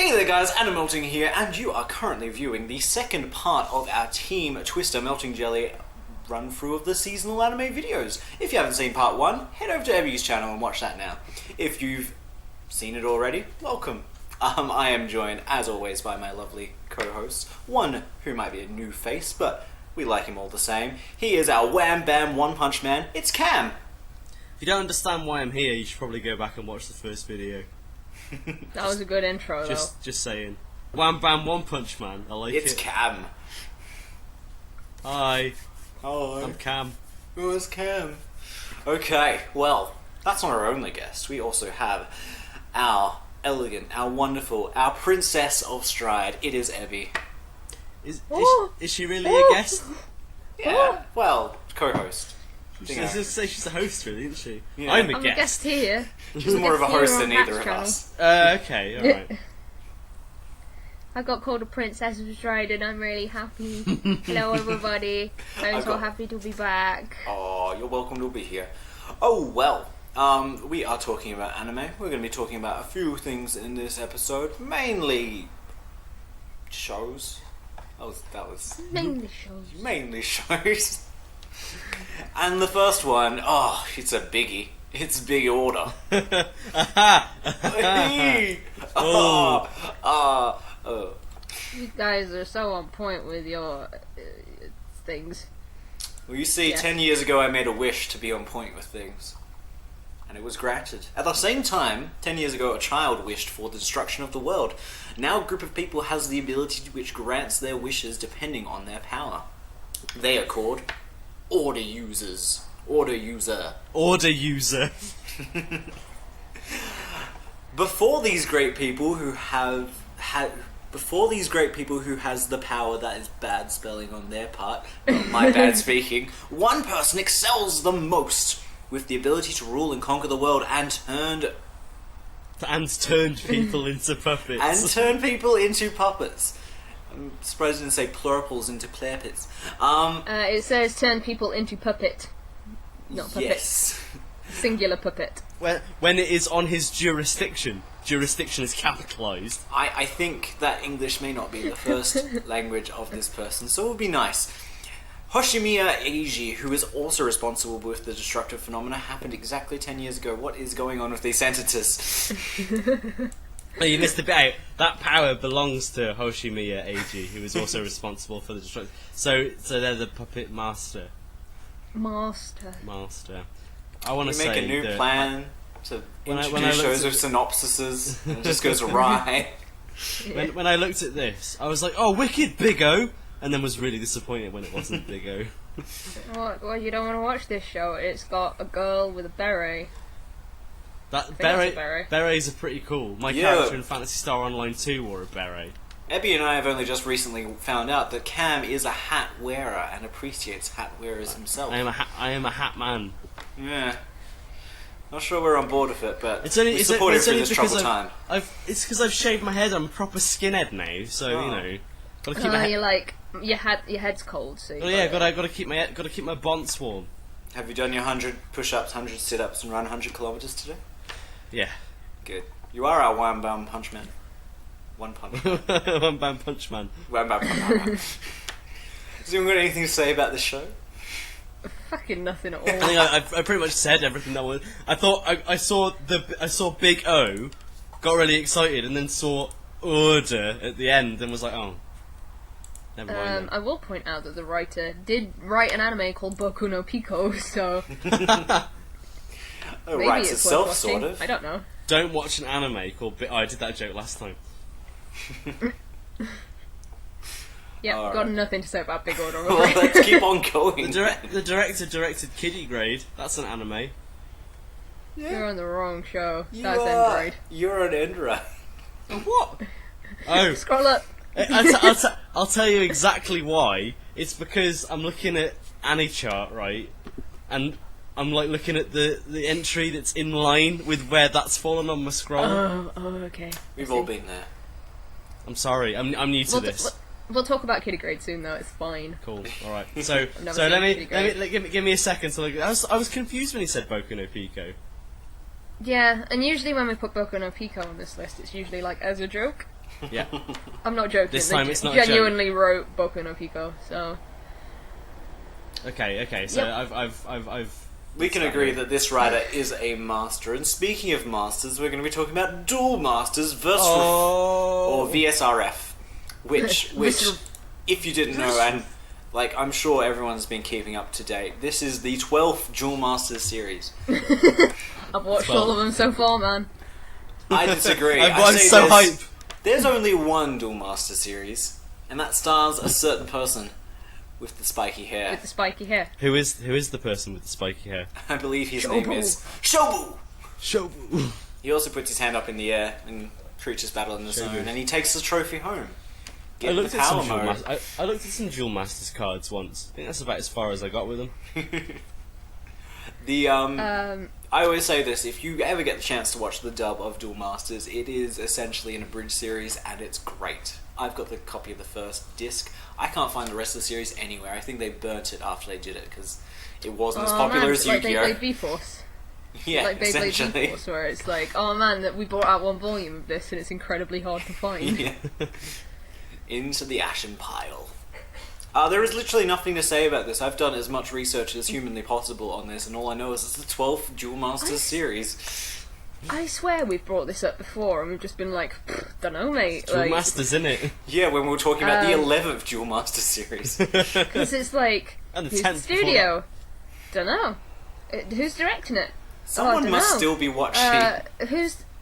Hey there guys, Animelting here, and you are currently viewing the second part of our Team Twister Melting Jelly run through of the seasonal anime videos. If you haven't seen part 1, head over to Ebby's channel and watch that now. If you've seen it already, welcome. I am joined, as always, by my lovely co-host, one who might be a new face, but we like him all the same. He is our Wham Bam One Punch Man, it's Cam. If you don't understand why I'm here, you should probably go back and watch the first video. That was a good intro, though. Just saying. Wham Bam One Punch Man, I like it. It's Cam. Hi. Hello. I'm Cam. Oh, it's Cam. Okay, well, that's not our only guest. We also have our elegant, our wonderful, our princess of stride. It is Ebby. Is she really a guest? Yeah, well, co-host. She's she's a host, really, isn't she? Yeah. I'm I'm a guest here. She's more of a host than either of channel. us. Okay, alright. I got called a princess of stride and I'm really happy. Hello everybody. I'm so happy to be back. Oh, you're welcome to be here. Oh, well, we are talking about anime. We're going to be talking about a few things in this episode. Mainly shows. That was mainly shows. And the first one, oh, it's a biggie. It's big order. You guys are so on point with your things. Well, you see, 10 years ago I made a wish to be on point with things. And it was granted. At the same time, 10 years ago a child wished for the destruction of the world. Now a group of people has the ability which grants their wishes depending on their power. They are called Order Users. Order User. Order User. Before these great people who has the power, that is bad spelling on their part, not my bad speaking, one person excels the most with the ability to rule and conquer the world and turned people into puppets. And turn people into puppets. I'm surprised I didn't say plurals into plurpets. It says turn people into puppet. Not puppet. Yes. Singular puppet. When it is on his jurisdiction. Jurisdiction is capitalised. I think that English may not be the first language of this person, so it would be nice. Hoshimiya Eiji, who is also responsible with the destructive phenomena, happened exactly 10 years ago. What is going on with these sentences? Oh, you missed a bit out. That power belongs to Hoshimiya Eiji, who is also responsible for the destruction. So they're the puppet master. Master. I want to say make a new plan to introduce when I shows with synopsises, and it just goes awry. When I looked at this, I was like, "Oh, wicked, Big O," and then was really disappointed when it wasn't Big O. Well, you don't want to watch this show. It's got a girl with a beret. Berets are pretty cool. My character in Phantasy Star Online 2 wore a beret. Ebby and I have only just recently found out that Cam is a hat wearer and appreciates hat wearers himself. I am a hat man. Yeah. Not sure we're on board with it, but it's we support it through this troubled time. It's because I've shaved my head. I'm a proper skinhead now, so you know. Gotta keep my head. You're like your head's cold, so. Gotta keep my bonds warm. Have you done your 100 push-ups, 100 sit-ups, and run 100 kilometers today? Yeah. Good. You are our Wham Bam Punch Man. One punch. Wham Bam Punch Man. Wham Bam Punch Man. Has anyone got anything to say about this show? Fucking nothing at all. I think I pretty much said everything that was. I thought I saw Big O, got really excited, and then saw Order at the end, and was like, oh, never mind. I will point out that the writer did write an anime called Boku no Pico, so It writes itself, sort of. I don't know. Don't watch an anime called. I did that joke last time. Yeah, All got right. nothing to say about Big Order. Well, let's keep on going. The director directed Kiddie Grade. That's an anime. Yeah. You're on the wrong show. That's Endride. You're an Endride. What? Oh. Scroll up. I'll tell you exactly why. It's because I'm looking at AniChart, right? And I'm like looking at the entry that's in line with where that's fallen on my scroll. Oh, okay. We've all been there. I'm sorry. I'm new to this. We'll talk about Kiddie Grade soon, though. It's fine. Cool. All right. So never give me a second to look. I was confused when he said Boku no Pico. Yeah, and usually when we put Boku no Pico on this list, it's usually like as a joke. Yeah. I'm not joking. This time they it's not a joke. genuinely wrote Boku no Pico, so... Okay, so Yep. I've... We can agree that this writer is a master, and speaking of masters, we're going to be talking about Duel Masters versus or VSRF, which if you didn't know, and like I'm sure everyone's been keeping up to date, this is the 12th Duel Masters series. I've watched all of them so far, man. I disagree. I'm say so there's- hype. There's only one Duel Master series, and that stars a certain person with the spiky hair. With the spiky hair. Who is the person with the spiky hair? I believe his Shobu. name is Shobu! Shobu. He also puts his hand up in the air and creatures battle in the zone, and he takes the trophy home. Get I looked the at power some Duel mode. I looked at some Duel Masters cards once. I think that's about as far as I got with them. I always say this, if you ever get the chance to watch the dub of Duel Masters, it is essentially an abridged series, and it's great. I've got the copy of the first disc. I can't find the rest of the series anywhere. I think they burnt it after they did it, because it wasn't as popular as like Yu-Gi-Oh! Beyblade V-Force. Yeah, Like Beyblade essentially. V-Force, where it's like, oh man, that we brought out one volume of this and it's incredibly hard to find. Yeah. Into the ashen pile. There is literally nothing to say about this. I've done as much research as humanly possible on this, and all I know is it's the 12th Duel Masters series. I swear we've brought this up before and we've just been like, dunno mate. Duel Like, Masters, innit? Yeah, when we were talking about the 11th Duel Masters series. because it's like, And the who's the 10th studio? Dunno. Who's directing it? Someone must dunno. still be watching.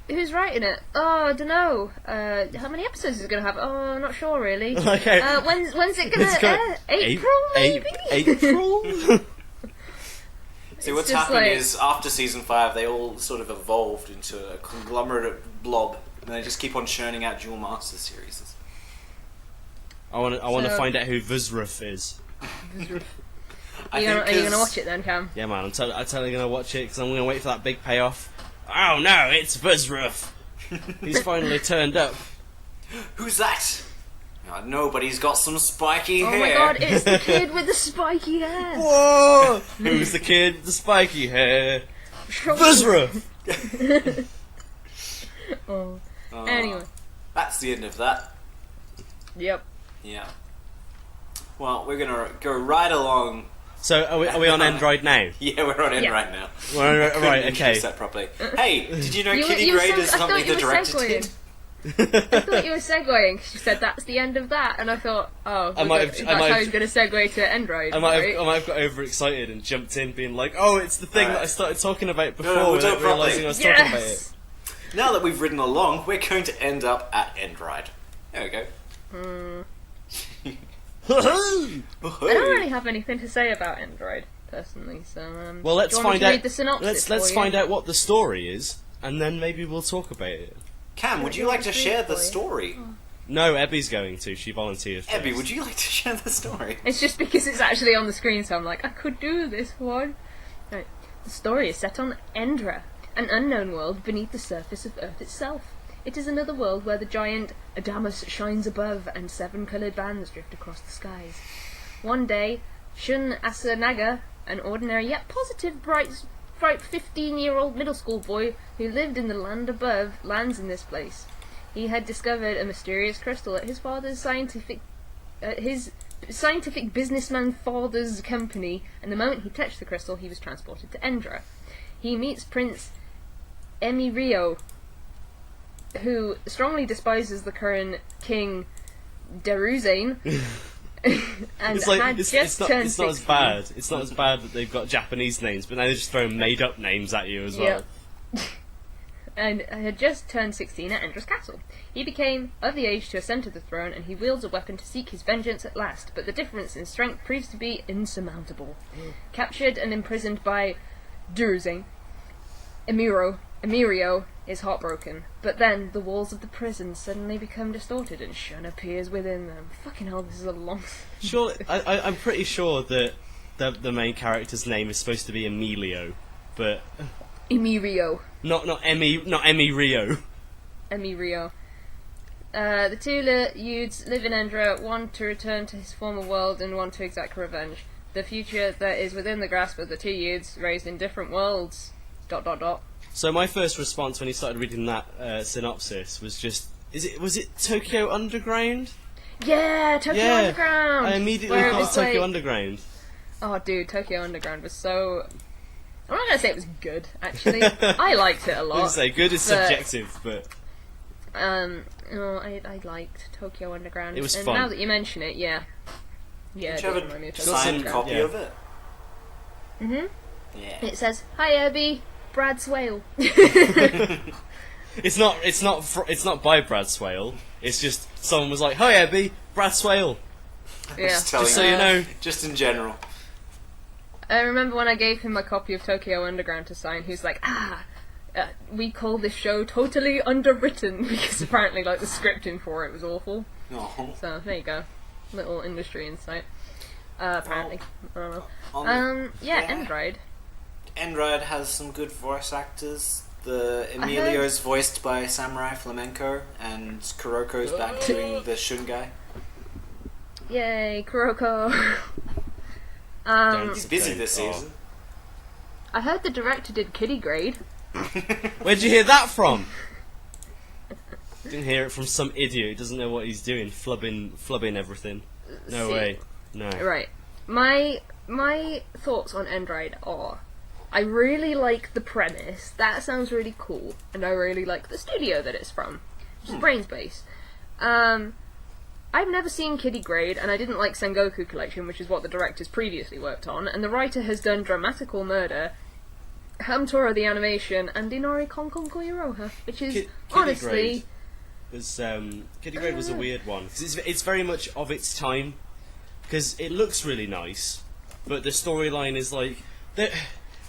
Who's writing it? Oh, I don't know. How many episodes is it gonna have? Oh, I'm not sure really. Okay. When's it gonna It's got- air? April maybe. April? See, what's just happened like- is after season 5, they all sort of evolved into a conglomerate blob, and they just keep on churning out Duel Masters series. I want to So- find out who VSRF is. Are you gonna watch it then, Cam? Yeah, man, I'm totally gonna watch it because I'm gonna wait for that big payoff. Oh no, it's VSRF. He's finally turned up. Who's that? I know, but he's got some spiky Oh hair. my god, it's the kid with the spiky hair. Whoa! Who's the kid with the spiky hair? VSRF. Oh. Oh, Anyway. That's the end of that. Yep. Yeah. Well, we're gonna go right along. So are we on Endride now? Yeah, we're on in Yeah. right now. Right, Couldn't okay. introduce that properly. Hey, did you know You- Kitty you were Grade seg- is I thought something you the were director segueing. did? I thought you were segueing. She said that's the end of that, and I thought, oh, I might have- that's I might how have- he's going to segue to Endride. I might right? have got overexcited and jumped in, being like, "Oh, it's the thing Alright. that I started talking about before," we'll do without it properly. realizing I was talking about it. Yes. Now that we've ridden along, we're going to end up at Endride. There we go. I don't really have anything to say about Endride personally, so Well, let's do you want me find to out. read the synopsis Let's for find you? out what the story is, and then maybe we'll talk about it. Cam, would you like to share the story? No, Ebby's going to. She volunteered. First. Ebby, would you like to share the story? It's just because it's actually on the screen, so I'm like, I could do this one. Right. The story is set on Endra, an unknown world beneath the surface of Earth itself. It is another world where the giant Adamus shines above and 7 coloured bands drift across the skies. One day, Shun Asanaga, an ordinary yet positive, bright 15-year-old middle school boy who lived in the land above, lands in this place. He had discovered a mysterious crystal at his father's scientific businessman father's company, and the moment he touched the crystal, he was transported to Endra. He meets Prince Emirio, who strongly despises the current king Deruzane, and It's like had it's just not turned it's not as 16. bad. It's not as bad that they've got Japanese names, but now they're just throwing made up names at you as well. Yep. And had just turned 16 at Endra's castle. He became of the age to ascend to the throne, and he wields a weapon to seek his vengeance at last, but the difference in strength proves to be insurmountable. Captured and imprisoned by Duruzane, Emirio is heartbroken, but then the walls of the prison suddenly become distorted and Shun appears within them. Fucking hell, this is a long... Sure, I'm pretty sure that the main character's name is supposed to be Emilio, but Emirio. not Emmy Rio. Emirio. The two youths live in Endra, one to return to his former world and one to exact revenge. The future that is within the grasp of the two youths, raised in different worlds. ... So my first response when he started reading that synopsis was just Was it Tokyo Underground? Yeah, Tokyo Yeah, Underground. I immediately where it thought was Tokyo like- Underground. Oh, dude, Tokyo Underground was so. I'm not gonna say it was good. Actually, I liked it a I was lot. gonna say good is but- subjective, but No, I liked Tokyo Underground. It was and fun. now that you mention it, yeah. Yeah, Did it you does have remind me a of Tokyo signed Underground. copy Yeah. of it? Mhm. Yeah. It says, "Hi, Abby, Brad Swale." it's not by Brad Swale. It's just someone was like, "Hi, Abby, Brad Swale." Yeah. Just telling Just so you know. Just in general. I remember when I gave him my copy of Tokyo Underground to sign, he was like, we call this show totally underwritten, because apparently, like, the scripting for it was awful. Oh. So, there you go. Little industry insight. Apparently. I don't know. Yeah. Endride. Endride has some good voice actors. The Emilio's voiced by Samurai Flamenco, and Kuroko's back doing the Shun guy. Yay, Kuroko. He's busy this Oh. season. I heard the director did Kiddie Grade. Where'd you hear that from? Didn't hear it from some idiot who doesn't know what he's doing, flubbing everything. No See. way. No. Right. My thoughts on Endride are, I really like the premise. That sounds really cool, and I really like the studio that it's from, which is Brainspace. I've never seen Kiddie Grade, and I didn't like Sengoku Collection, which is what the directors previously worked on, and the writer has done Dramatical Murder, Hamtora the Animation, and Inari Konkon Koiroha, which is Kiddie honestly... Grade was Kiddie Grade was a weird one because it's very much of its time, because it looks really nice, but the storyline is like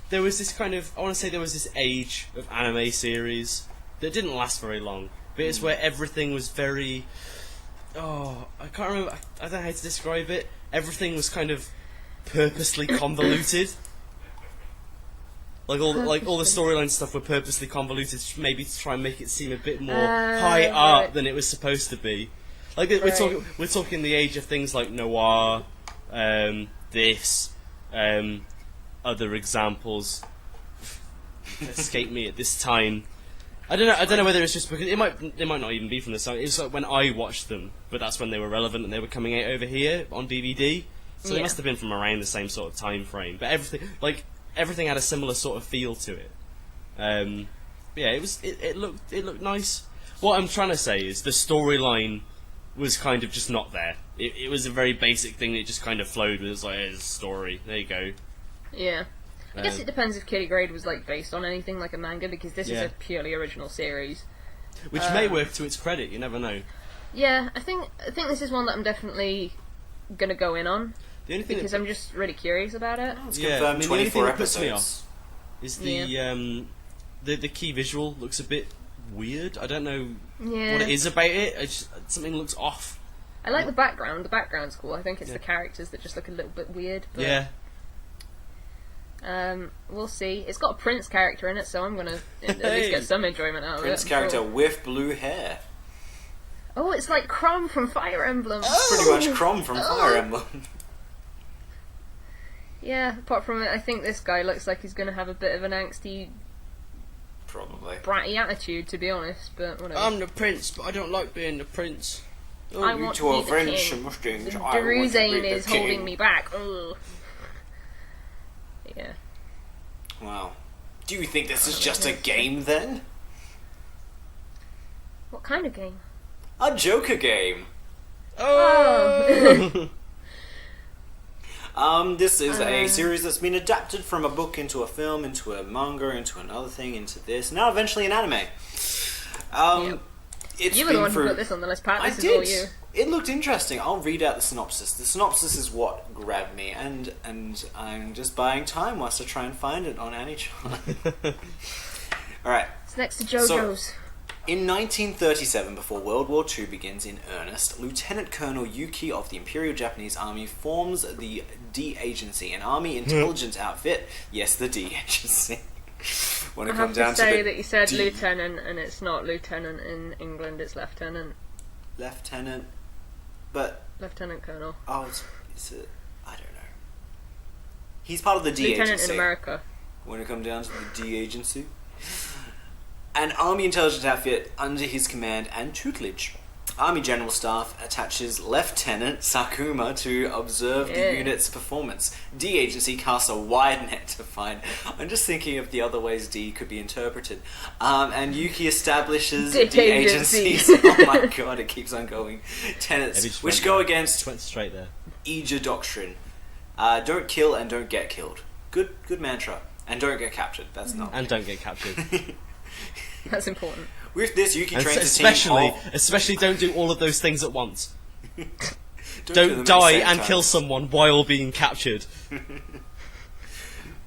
there was this kind of, I want to say there was this age of anime series that didn't last very long, but it's where everything was very, I can't remember, I don't know how to describe it. Everything was kind of purposely convoluted. Like all the storyline stuff were purposely convoluted, maybe to try and make it seem a bit more high art right. than it was supposed to be. Like Right. we're talking the age of things like noir, other examples escape me at this time. I don't know whether it's just because it might not even be from the song. It's like when I watched them, but that's when they were relevant and they were coming out over here on DVD. So they Yeah. must have been from around the same sort of time frame. But everything had a similar sort of feel to it. Yeah, it looked nice. What I'm trying to say is the storyline was kind of just not there. It was a very basic thing that just kind of flowed with. It was like, here's a story, there you go. Yeah. I guess it depends if Kiddie Grade was like based on anything like a manga, because this is Yeah. a purely original series. Which may work to its credit, you never know. Yeah, I think this is one that I'm definitely gonna go in on, The only thing because I'm just really curious about it. It's Yeah, confirmed I mean, the only thing 24 that puts me episodes. is the key visual looks a bit weird. I don't know Yeah. what it is about it. Something looks off. I like the background. The background's cool. I think it's Yeah. the characters that just look a little bit weird. But, Yeah. We'll see. It's got a Prince character in it, so I'm gonna at Hey. least get some enjoyment out Prince of it. character with blue hair. Oh, it's like Crom from Fire Emblem. Pretty much Crom from Fire Emblem. Yeah. Apart from it, I think this guy looks like he's gonna have a bit of an angsty, Probably. bratty attitude, to be honest. But whatever. I'm the prince, but I don't like being the prince. I you want two are to be the French king. Mustangs. The I want to be Deruzane the is king. holding me back. Ugh. Yeah. Wow. Do you think this is just a game then? What kind of game? A Joker game. Oh. This is a series that's been adapted from a book into a film, into a manga, into another thing, into this. Now eventually an anime. Yep. It's You were the been one who through- put this on the list, Pat. I This is all did. you. It looked interesting. I'll read out the synopsis. The synopsis is what grabbed me, and I'm just buying time whilst I try and find it on AniChan. Alright. It's next to JoJo's. In 1937, before World War II begins in earnest, Lieutenant Colonel Yuki of the Imperial Japanese Army forms the D Agency, an army intelligence outfit. Yes, the D Agency. When I it have comes to down say to that you said D- lieutenant, and it's not lieutenant in England. It's lieutenant, Lieutenant, but lieutenant colonel, it's a, I don't know. He's part of the D lieutenant Agency. in America. When it comes down to the D Agency. an army intelligence outfit under his command and tutelage. Army General Staff attaches Lieutenant Sakuma to observe the unit's performance. D Agency casts a wide net to find. I'm just thinking of the other ways D could be interpreted. And Yuki establishes D D Agency's. Oh my god, it keeps on going. Tenets, which go against went straight there. Ija Doctrine. Don't kill and don't get killed. Good mantra. And don't get captured. That's not. And don't get captured. That's important. With this, Yuki And trains a team of... especially don't do all of those things at once. do them Don't at die the same and time. kill someone while being captured.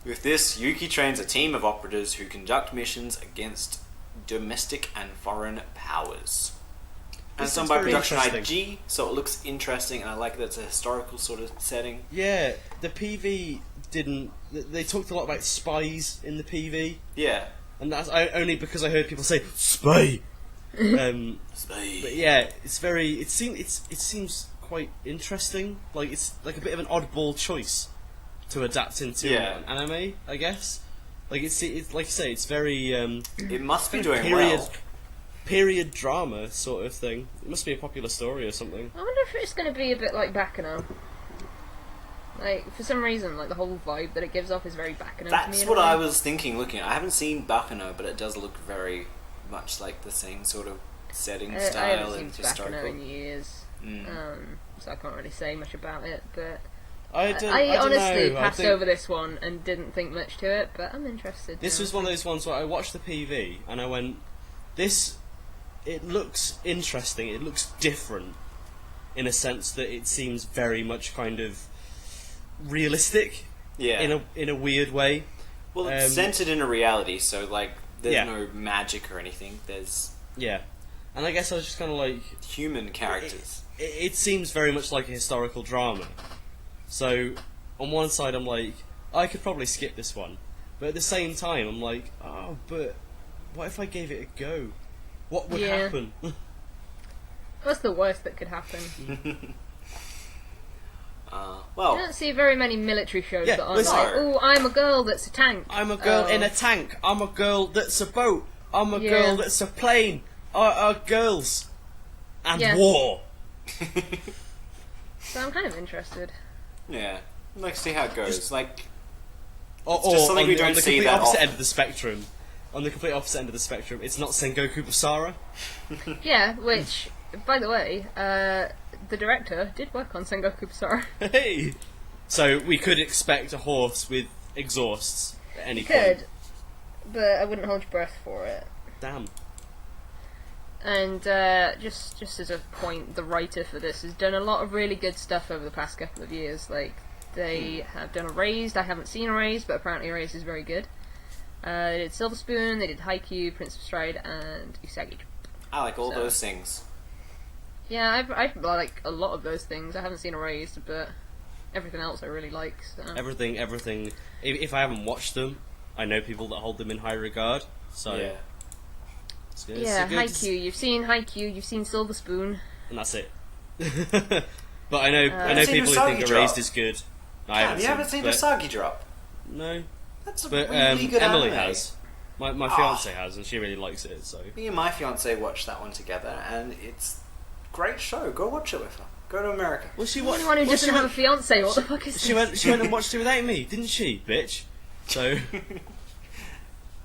With this, Yuki trains a team of operatives who conduct missions against domestic and foreign powers. And This some is by very production interesting. IG, so it looks interesting, and I like that it's a historical sort of setting. Yeah, the PV didn't. They talked a lot about spies in the PV, Yeah. and that's only because I heard people say spy. Spy. But yeah, it's very. It seems quite interesting. Like it's like a bit of an oddball choice to adapt into an anime, I guess. Like it's like you say, it's very. It must be kind of doing well. Period drama sort of thing. It must be a popular story or something. I wonder if it's going to be a bit like Baccano. Like, for some reason, like, the whole vibe that it gives off is very Baccano to me. That's in what a way. I was thinking looking at. I haven't seen Baccano, but it does look very much like the same sort of setting I style haven't and seen Baccano historical. in years, so I can't really say much about it, but... I honestly know. passed over this one and didn't think much to it, but I'm interested. This now. was one of those ones where I watched the PV and I went, it looks interesting, it looks different, in a sense that it seems very much kind of realistic, Yeah. in a weird way. Well, it's centered in a reality, so, like, there's Yeah. no magic or anything. There's Yeah, and I guess I was just kind of like, human characters. it seems very much like a historical drama. So, on one side I'm like, I could probably skip this one, but at the same time I'm like, oh, but what if I gave it a go? What would happen? What's the worst that could happen? Well, I don't see very many military shows Yeah, that are listen. like, oh, I'm a girl that's a tank. I'm a girl in a tank. I'm a girl that's a boat. I'm a girl that's a plane. Are girls and war. So I'm kind of interested. yeah. I'd like to see how it goes. Like, Or just something we don't on the see complete that opposite often. end of the spectrum. On the complete opposite end of the spectrum, it's not Sengoku Basara. Yeah, which, by the way, the director did work on Sengoku Basara. Hey. So we could expect a horse with exhausts at any Could, point. but I wouldn't hold your breath for it. Damn. And just as a point, the writer for this has done a lot of really good stuff over the past couple of years. Like, they have done Erased. I haven't seen Erased, but apparently Erased is very good. They did Silver Spoon, they did Haikyuu, Prince of Stride, and Usagi. I like all those things. Yeah, I like a lot of those things. I haven't seen Erased, but everything else I really like. So. Everything. If I haven't watched them, I know people that hold them in high regard. So Yeah. it's good. Yeah, it's a good- Haikyuu. You've seen Haikyuu, you've seen Silver Spoon. and that's it. But I know seen people who Usagi think Drop? Erased is good. I Damn, you haven't seen but- Usagi Drop? No, That's a but really good Emily anime. has. My fiance has, and she really likes it. So Me and my fiance watched that one together, and it's a great show. Go watch it with her. Go to America. well, she Anyone who doesn't have a fiance, what the fuck is She this? went and watched it without me, didn't she, bitch? So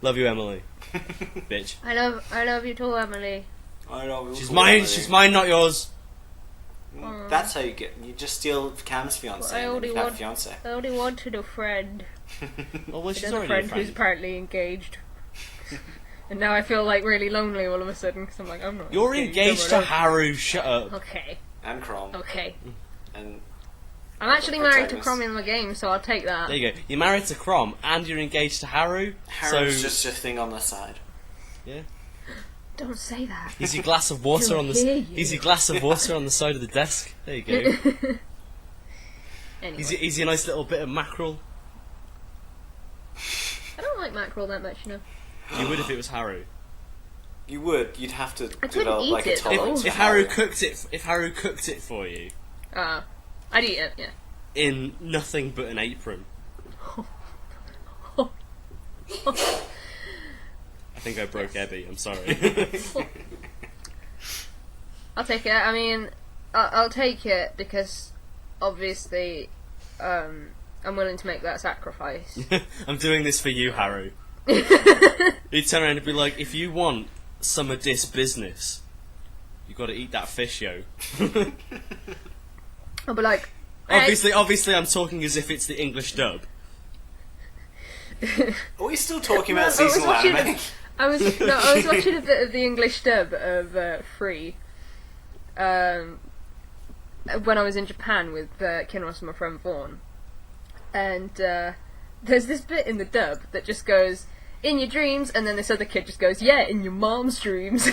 love you, Emily, bitch. I love you too, Emily. I know. She's mine. She's mine, not yours. That's how you get. You just steal Cam's fiance. Well, I and then only you have want- a fiance. I only wanted a friend. Well, she's Another already friend a friend. who's partly engaged. And now I feel like really lonely all of a sudden because I'm like, I'm not. You're engaged to Don't worry. Haru. Shut up. Okay, And Crom. okay. And I'm actually married to protagonist. Crom in the game, so I'll take that. There you go. You're married to Crom, and you're engaged to Haru. Haru's so just a thing on the side. yeah. Don't say that. He's your glass of water He'll on the. hear you. He's your glass of water on the side of the desk. There you go. Anyway, He's your nice little bit of mackerel. I don't like mackerel that much, you know. You would if it was Haru. You would. You'd have to couldn't develop eat like a it, though. tolerance. If for Haru cooked it, for you I'd eat it, yeah. in nothing but an apron, I think I broke Ebby. I'm sorry. I'll take it. I mean, I'll take it because obviously I'm willing to make that sacrifice. I'm doing this for you, Haru. He'd turn around and be like, if you want some of this business, you got to eat that fish, yo. I'll be like, obviously, I'm talking as if it's the English dub. Are we still talking about seasonal anime? I was watching a bit of the English dub of Free. When I was in Japan with Kinross and my friend Vaughn, and there's this bit in the dub that just goes, "In your dreams," and then this other kid just goes, "Yeah, in your mom's dreams."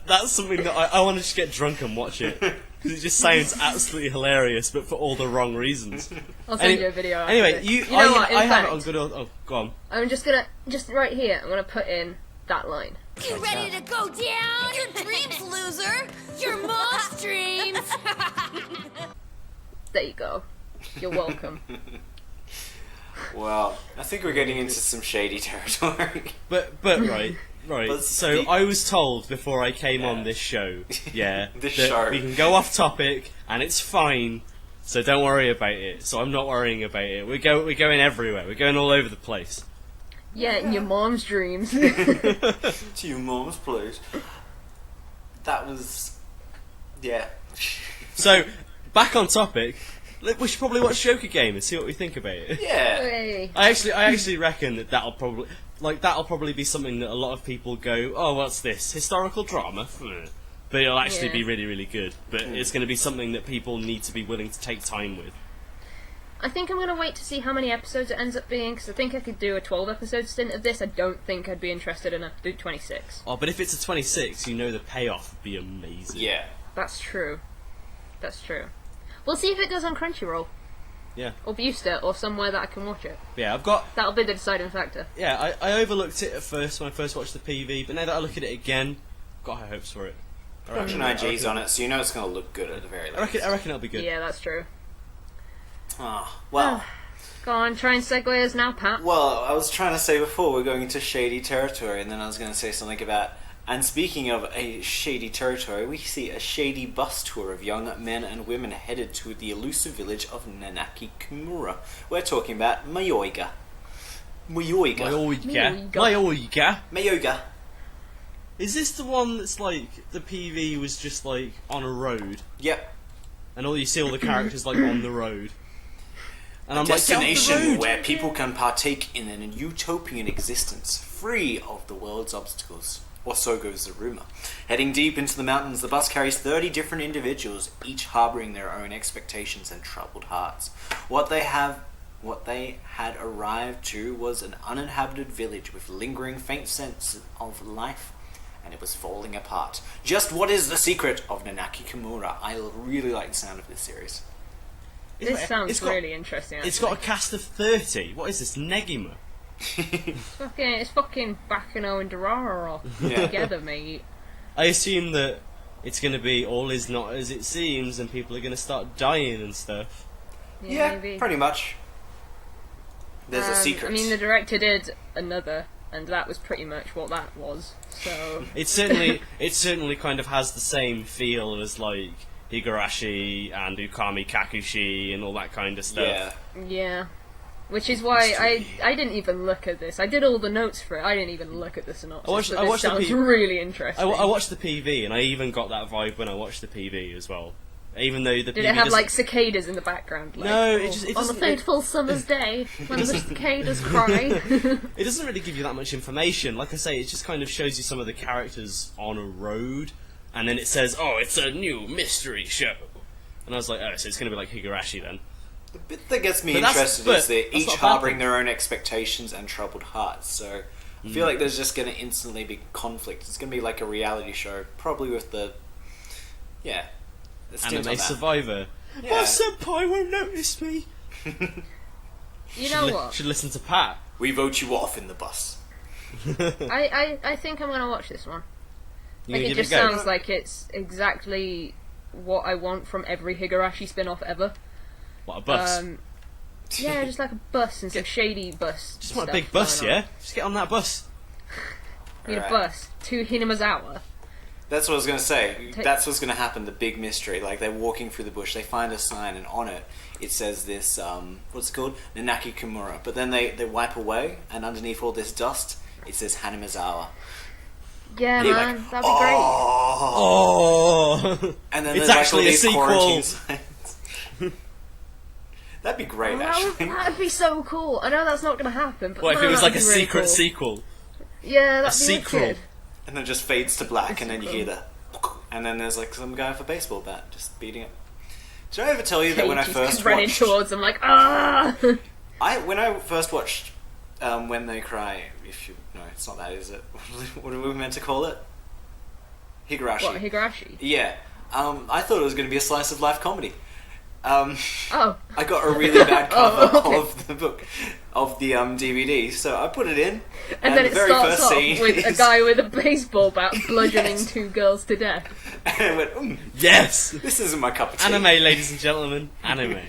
That's something that I want to just get drunk and watch it. 'Cause it just sounds absolutely hilarious, but for all the wrong reasons. I'll send you a video. Anyway, after. you know what? I In have it fact, on good. Oh, go on. I'm just right here. I'm gonna put in that line. You ready to go down? Your dreams, loser! Your mom's dreams! There you go. You're welcome. Well, I think we're getting into some shady territory. But right. But So I was told before I came on this show, This that show. we can go off topic and it's fine. So don't worry about it. So I'm not worrying about it. We're going everywhere. We're going all over the place. Yeah, in your mom's dreams. To your mom's place. That was... Yeah. So back on topic. We should probably watch Joker Game and see what we think about it. Yeah. Hey. I actually reckon that'll probably be something that a lot of people go, oh, what's this? Historical drama? But it'll actually be really, really good. But it's going to be something that people need to be willing to take time with. I think I'm going to wait to see how many episodes it ends up being, because I think I could do a 12-episode stint of this. I don't think I'd be interested enough to do 26. Oh, but if it's a 26, you know the payoff would be amazing. Yeah. That's true. That's true. We'll see if it goes on Crunchyroll. Yeah. Or Viewster, or somewhere that I can watch it. Yeah, I've got... That'll be the deciding factor. Yeah, I overlooked it at first when I first watched the PV, but now that I look at it again, got high hopes for it. Production IG's on it, so you know it's going to look good at the very least. I reckon it'll be good. Yeah, that's true. Well, Go on, try and segue us now, Pat. well, I was trying to say before we're going into shady territory, and then I was going to say something about... And speaking of a shady territory, we see a shady bus tour of young men and women headed to the elusive village of Nanaki Kimura. We're talking about Mayoiga. Mayoiga. Is this the one that's like, the PV was just like on a road? Yep. And you see all the characters like on the road? And A I'm like, "Get off the destination road!" where people can partake in an utopian existence, free of the world's obstacles. Or so goes the rumour. Heading deep into the mountains, the bus carries 30 different individuals, each harbouring their own expectations and troubled hearts. What they had arrived to was an uninhabited village with lingering faint sense of life, and it was falling apart. Just what is the secret of Nanaki Kimura? I really like the sound of this series. This sounds It's got- really interesting. It's got a cast of 30. What is this, Negima? It's fucking Bakano and Durara together, mate. I assume that it's going to be all is not as it seems, and people are going to start dying and stuff. Yeah, maybe. pretty much. There's a secret. I mean, the director did another, and that was pretty much what that was. So It certainly kind of has the same feel as like Higurashi and Ukami Kakushi and all that kind of stuff. Yeah. which is why I didn't even look at this. I did all the notes for it. I didn't even look at the synopsis. I watched the sounds P- really interesting. I watched the PV, and I even got that vibe when I watched the PV as well. Even though the Did PV it have doesn't- like cicadas in the background? Like, No, it just- it on a doesn't- fateful summer's day when the cicadas cry. It doesn't really give you that much information. Like I say, it just kind of shows you some of the characters on a road, and then it says, "Oh, it's a new mystery show," and I was like, "Oh, so it's going to be like Higurashi then." The bit that gets me But that's- interested is but that that's each not a bad harbouring thing. their own expectations and troubled hearts. So I feel like there's just going to instantly be conflict. It's going to be like a reality show, probably with the stint Anime on that. Survivor. Yeah. My senpai won't notice me. You know what? Should listen to Pat. We vote you off in the bus. I think I'm gonna watch this one. You Like gonna it give just it a go? sounds like it's exactly what I want from every Higurashi spin-off ever. What, a bus? Yeah, just like a bus and some shady bus. Just want a stuff big bus, going on. yeah? Just get on that bus. Need a Alright. bus to Hinamazawa. That's what I was going to say. That's what's going to happen, the big mystery. Like, they're walking through the bush, they find a sign, and on it, it says this, what's it called? Nanaki Kimura. But then they wipe away, and underneath all this dust, it says Hanamizawa. Yeah, And you're man, like, that'd be great. Oh! And then It's there's actually like all a these sequel. quarantine signs. That'd be great, actually. That would be so cool. I know that's not going to happen, but What if man, it was like a that'd be really secret cool. sequel? Yeah, that'd A be sequel. wicked. And then it just fades to black, A and then you sequel. hear the... And then there's like some guy with a baseball bat just beating it. Did I ever tell you that when I Just first running watched... towards them like, ah! When I first watched When They Cry, if you... No, it's not that, is it? What are we meant to call it? Higurashi. What, Higurashi? Yeah. I thought it was going to be a slice of life comedy. Oh. I got a really bad cover Oh, okay. of the book, of the DVD, so I put it in. And then the it very starts first off scene with a is- guy with a baseball bat bludgeoning Yes. 2 girls to death. And I went, Yes! this isn't my cup of tea. Anime, ladies and gentlemen. Anime.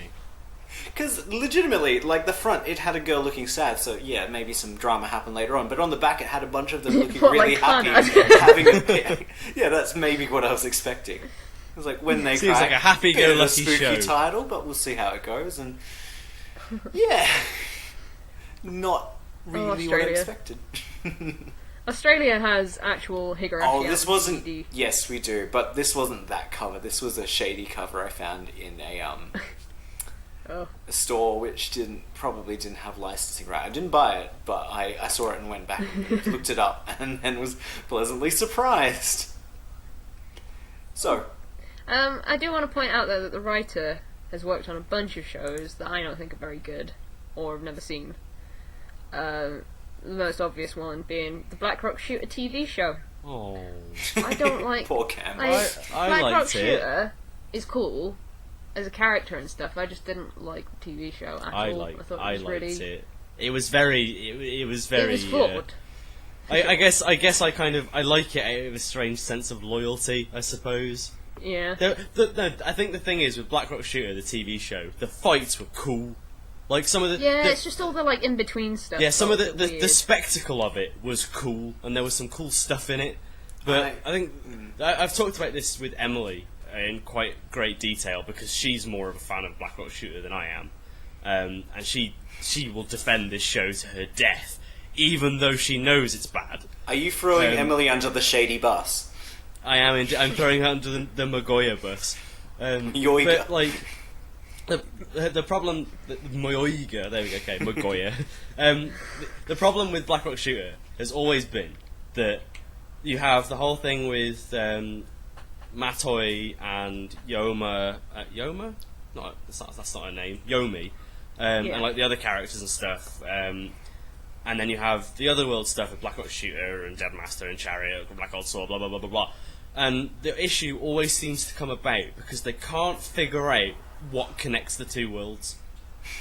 Because legitimately, like the front, it had a girl looking sad, so yeah, maybe some drama happened later on. But on the back, it had a bunch of them looking What, really like happy, Hannah? having a yeah, that's maybe what I was expecting. It was like When They Seems Cry. like a happy-go-lucky bit of a spooky show. title, but we'll see how it goes. And yeah, not really what I Australia. expected. Australia has actual Higurashi. Oh, this out wasn't. DVD. Yes, we do, but this wasn't that cover. This was a shady cover I found in Oh. a store which probably didn't have licensing right. I didn't buy it, but I saw it and went back and looked it up and was pleasantly surprised. So, I do want to point out though that the writer has worked on a bunch of shows that I don't think are very good or have never seen. The most obvious one being the Black Rock Shooter TV show. Oh. I don't like. poor Cam. Like, I Black Rock liked it. Shooter is cool as a character and stuff. I just didn't like the TV show at I all. liked thought I it was liked really. it. It was very. It was very. It was flawed. I guess I kind of I like it out of a strange sense of loyalty, I suppose. Yeah. I think the thing is with Black Rock Shooter, the TV show, the fights were cool. Like some of the Yeah, it's just all the like in between stuff. yeah, some of felt a bit the weird. spectacle of it was cool, and there was some cool stuff in it. But I think I've talked about this with Emily in quite great detail because she's more of a fan of Black Rock Shooter than I am, and she will defend this show to her death, even though she knows it's bad. Are you throwing um, Emily under the shady bus? I'm throwing her under the Mayoiga bus. Yoiga. But like the problem, Mayoiga. There we go. Okay, Mayoiga. The problem with Black Rock Shooter has always been that you have the whole thing with Matoi and Yoma. Yoma? That's not her name. Yomi. Yeah. And like the other characters and stuff. And then you have the other world stuff with Black Ops Shooter and Deadmaster and Chariot, Black Old Sword, blah blah blah blah blah. And the issue always seems to come about because they can't figure out what connects the two worlds.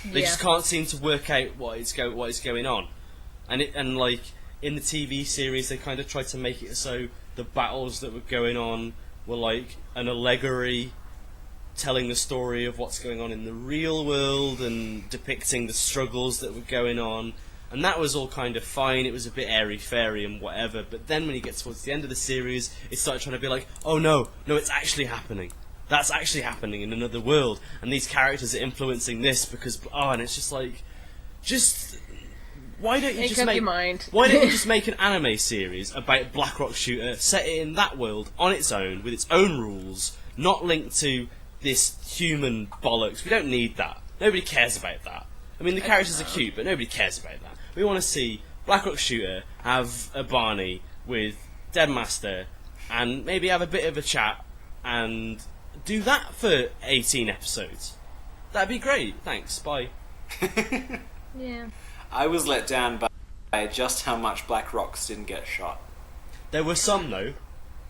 They just can't seem to work out what is going on. And like in the TV series, they kind of tried to make it so the battles that were going on were like an allegory telling the story of what's going on in the real world and depicting the struggles that were going on. And that was all kind of fine, it was a bit airy-fairy and whatever, but then when you get towards the end of the series, it started trying to be like, oh no, it's actually happening. That's actually happening in another world, and these characters are influencing this because, and it's just like, why don't you Make just up make, your mind. why don't you just make an anime series about Black Rock Shooter, set it in that world, on its own, with its own rules, not linked to this human bollocks. We don't need that. Nobody cares about that. I mean, the characters are cute, but nobody cares about that. We want to see Black Rock Shooter have a Barney with Deadmaster and maybe have a bit of a chat and do that for 18 episodes. That'd be great. Thanks. Bye. Yeah. I was let down by just how much Black Rocks didn't get shot. There were some, though.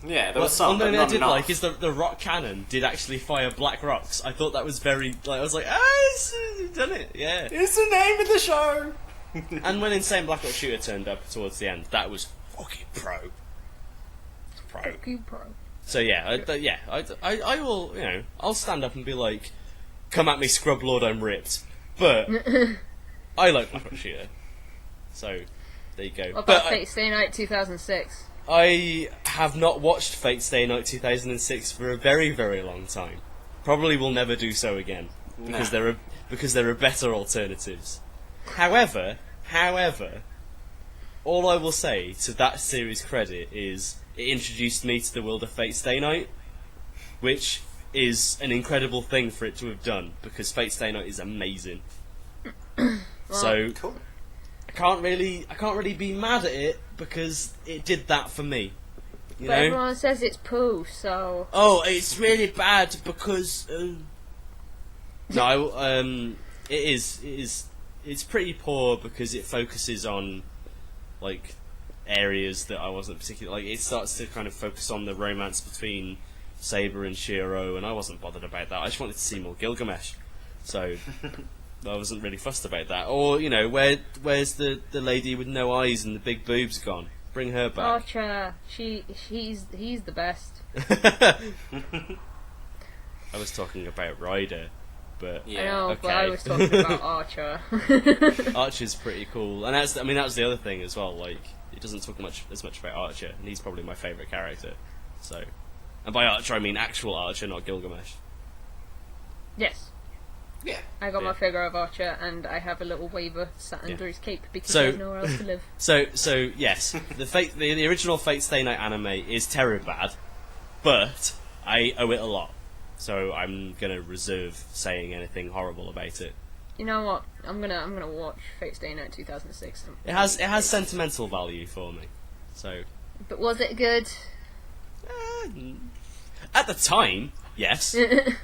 Yeah, there was some, One but thing I not did enough. like is the rock cannon did actually fire black rocks. I thought that was very... I was like, you've done it. Yeah. It's the name of the show! And when Insane Black Rock Shooter turned up towards the end, that was fucking pro. Fucking pro. So yeah, I will, I'll stand up and be like, come at me, Scrub Lord, I'm ripped. But I like Black Ops Shooter. So, there you go. What But about Fate Stay Night 2006? I have not watched Fate Stay Night 2006 for a very, very long time. Probably will never do so again because there are better alternatives. However, all I will say to that series' credit is it introduced me to the world of Fate Stay Night, which is an incredible thing for it to have done because Fate Stay Night is amazing. So Cool. I can't really be mad at it because it did that for me. You But know? everyone says it's poo, so... Oh, it's really bad because no, it's pretty poor because it focuses on like areas that I wasn't particularly like. It starts to kind of focus on the romance between Saber and Shiro, and I wasn't bothered about that. I just wanted to see more Gilgamesh, so I wasn't really fussed about that. Or you know, where's the lady with no eyes and the big boobs gone? Bring her back. Archer, he's the best. I was talking about Ryder, but Yeah. I know, okay. but I was talking about Archer. Archer's pretty cool, and that was the other thing as well. Like, it doesn't talk as much about Archer, and he's probably my favourite character. So, and by Archer I mean actual Archer, not Gilgamesh. Yes, Yeah. I got Yeah. my figure of Archer, and I have a little waver sat under his cape because So- there's nowhere else to live. So yes, the original Fate Stay Night anime is terrible bad, but I owe it a lot, so I'm gonna reserve saying anything horrible about it. You know what? I'm gonna watch Fate Stay Night 2006. It has sentimental value for me, so But was it good? at the time, yes.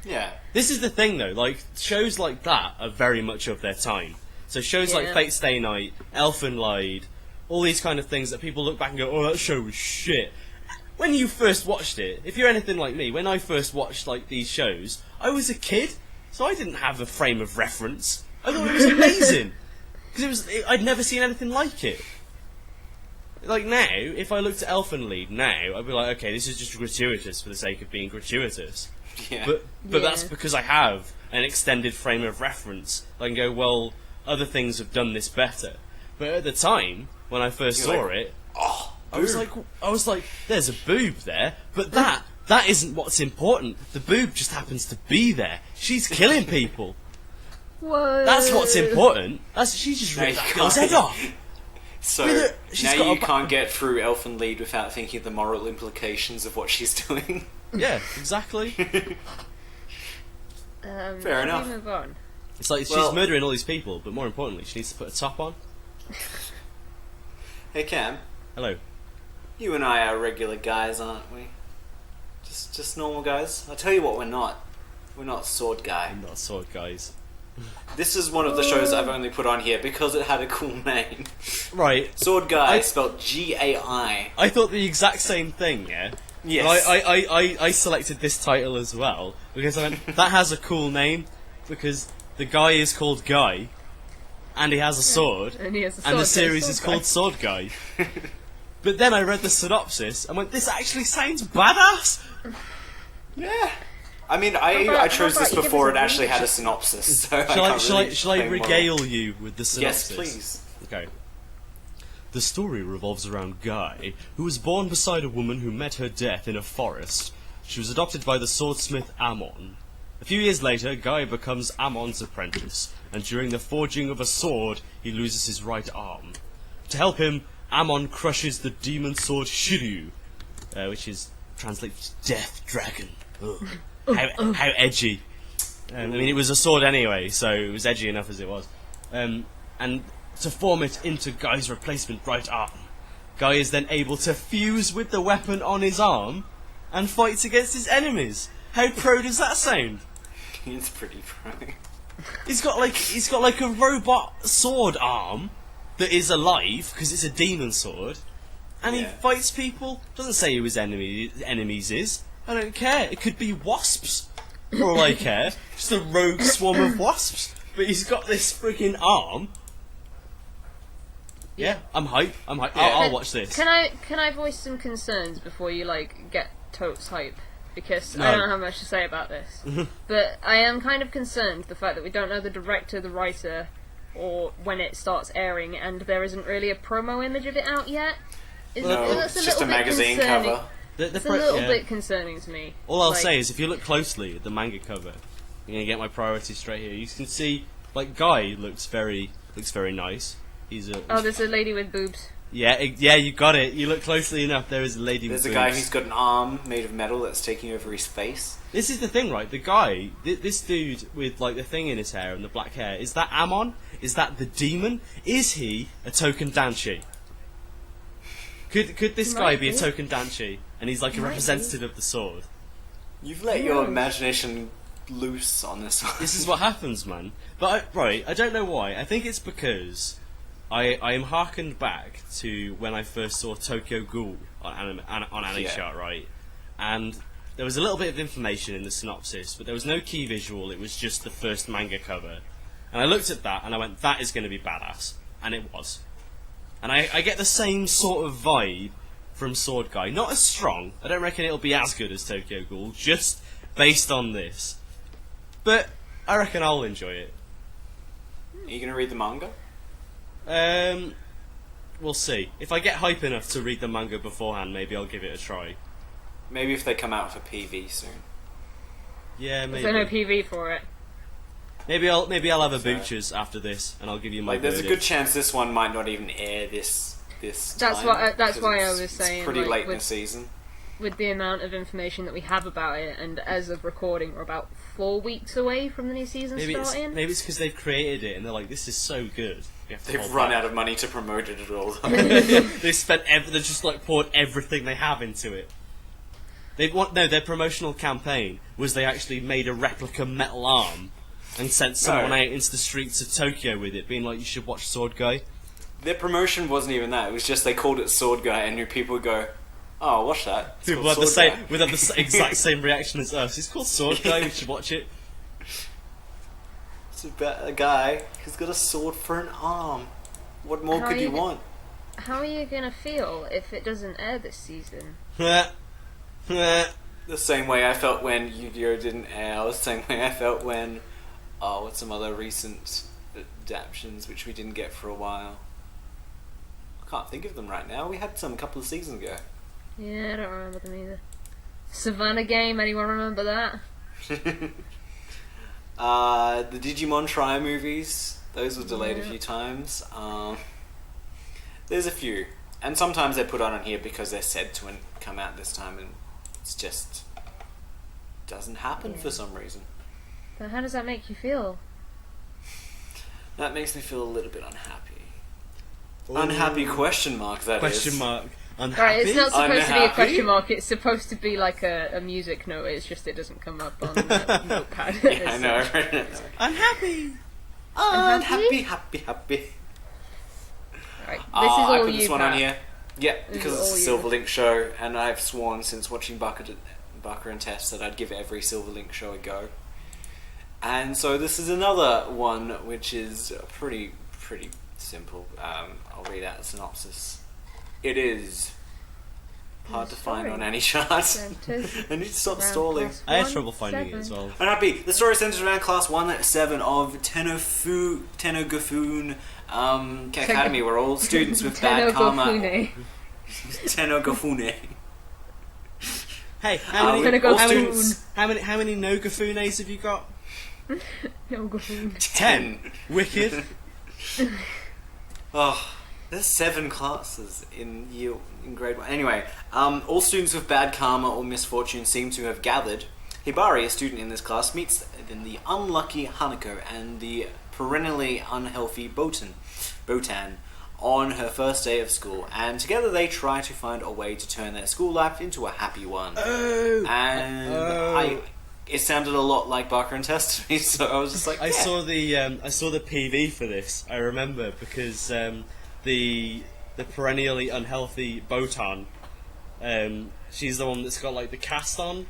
Yeah. This is the thing though, like shows like that are very much of their time. So shows like Yeah. Fate Stay Night, Elfen Lied, all these kind of things that people look back and go, "Oh, that show was shit." When you first watched it, if you're anything like me, when I first watched like these shows, I was a kid, so I didn't have a frame of reference. I thought it was amazing because I'd never seen anything like it. Like now, if I looked at Elfen Lied now, I'd be like, okay, this is just gratuitous for the sake of being gratuitous. Yeah. But Yeah. that's because I have an extended frame of reference. I can go, well, other things have done this better. But at the time, when I first You're saw like, it, oh, I was like, there's a boob there, but that isn't what's important. The boob just happens to be there. She's killing people. Whoa. That's what's important. She just No, ripped you that girl's can't. head off. So With her- she's now got you a ba- can't get through Elfen Lied without thinking of the moral implications of what she's doing. Yeah, exactly. Fair should enough. we move on? It's like Well- she's murdering all these people, but more importantly, she needs to put a top on. Hey Cam, Hello. you and I are regular guys, aren't we? Just normal guys. I'll tell you what we're not. We're not sword guy. I'm not sword guys. This is one of the shows I've only put on here because it had a cool name. Right. Sword Guy, I- spelled G-A-I. I thought the exact same thing, yeah? Yes. But I selected this title as well because I went, that has a cool name because the guy is called Guy and he has a sword And he has a sword, and the so series Sword is Guy. called Sword Guy. But then I read the synopsis and went, this actually sounds badass! Yeah. I mean, How I about chose this you give before us it a actually had a read? synopsis, so I Shall can't really shall I play moral. regale you with the Yes, synopsis? please. Okay. The story revolves around Guy, who was born beside a woman who met her death in a forest. She was adopted by the swordsmith Amon. A few years later, Guy becomes Amon's apprentice, and during the forging of a sword, he loses his right arm. To help him, Amon crushes the demon sword Shiryu, which is translated to Death Dragon. Ugh. How edgy. I mean, it was a sword anyway, so it was edgy enough as it was. And to form it into Guy's replacement right arm. Guy is then able to fuse with the weapon on his arm and fights against his enemies. How pro does that sound? It's pretty pro. He's got like a robot sword arm that is alive because it's a demon sword, and he Yeah. fights people. Doesn't say who his enemies is. I don't care. It could be wasps, for all I care. Just a rogue swarm of wasps. But he's got this freaking arm. Yeah, I'm hype. Yeah. I'll watch this. Can I voice some concerns before you like get totes hype? because No. I don't have much to say about this. But I am kind of concerned the fact that we don't know the director, the writer, or when it starts airing, and there isn't really a promo image of it out yet. No, That's it's just a little bit magazine concerning. cover. It's a little bit concerning to me. All I'll Like, say is, if you look closely at the manga cover, you're gonna get my priority straight here. You can see, like, Guy looks very nice. He's a oh, there's a lady with boobs. yeah, you got it. You look closely enough. There is a lady. There's with a guy boobs. who's got an arm made of metal that's taking over his face. This is the thing, right? The guy, this dude with like the thing in his hair and the black hair, is that Amon? Is that the demon? Is he a token Danchi? Could this He guy might be a be. token Danchi? And he's like a He might representative of the sword. You've let your imagination loose on this one. This is what happens, man. But I don't know why. I think it's because I am harkened back to when I first saw Tokyo Ghoul on Animechart, right? And there was a little bit of information in the synopsis, but there was no key visual. It was just the first manga cover. And I looked at that and I went, that is going to be badass. And it was. And I get the same sort of vibe from Sword Guy. Not as strong. I don't reckon it'll be as good as Tokyo Ghoul, just based on this. But I reckon I'll enjoy it. Are you going to read the manga? We'll see. If I get hype enough to read the manga beforehand, maybe I'll give it a try. Maybe if they come out with a PV soon. Yeah, maybe. There's no PV for it. Maybe I'll have a So- butchers after this, and I'll give you my. Like, there's a verdict. good chance this one might not even air this That's time, what. That's because why I it's- was saying. It's pretty like, late in with, the season. with the amount of information that we have about it, and as of recording, we're about 4 weeks away from the new season starting. Maybe it's because they've created it and they're like, this is so good. We have to They've hold run back. out of money to promote it at all. They spent. They just like poured everything they have into it. Their promotional campaign was they actually made a replica metal arm and sent someone No. out into the streets of Tokyo with it, being like, you should watch Sword Guy. Their promotion wasn't even that. It was just they called it Sword Guy, and new people would go, "Oh, watch that." It's People called had the Sword same, Guy." would have the exact same reaction as us. It's called Sword Guy. We should watch it. It's about a guy who's got a sword for an arm. What more How could are you you- want? How are you gonna feel if it doesn't air this season? The same way I felt when Yu-Gi-Oh! Didn't air. The same way I felt when... Oh, what's some other recent adaptions which we didn't get for a while? I can't think of them right now. We had some a couple of seasons ago. Yeah, I don't remember them either. Savannah game, anyone remember that? The Digimon Try movies, those were delayed a Yeah. few times. There's a few. And sometimes they're put on here because they're said to come out this time, and it's just... doesn't happen Yeah. for some reason. But how does that make you feel? That makes me feel a little bit unhappy. Ooh. Unhappy question mark, that is. Question mark. Unhappy? Right, it's not supposed to be a Unhappy? question mark, it's supposed to be like a music note, it's just it doesn't come up on the notepad. Yeah, I know. Unhappy. Unhappy, happy. Right, this is I all put you, this one Pat. on here. Yeah, This because is it's a all you. Silver Link show, and I've sworn since watching Barker and Tess that I'd give every Silver Link show a go. And so this is another one which is pretty simple. I'll read out the synopsis. It is hard to find on any chart. I need to stop stalling. I had trouble finding it as well. Unhappy. The story centers around Class 1-7 of Tenogafun Academy, where all students with bad karma... Tenogafune. Hey, I'm gonna go how many, Gofoon. how many no Gafunes have you got? No, Gafoon. 10. Wicked. Oh, there's 7 classes in grade 1. Anyway, all students with bad karma or misfortune seem to have gathered. Hibari, a student in this class, meets the unlucky Hanako and the perennially unhealthy Botan on her first day of school, and together they try to find a way to turn their school life into a happy one. Oh. And it sounded a lot like Barker and Tess to me, so I was just like, I yeah. saw the PV for this. I remember because the perennially unhealthy Botan, she's the one that's got like the cast on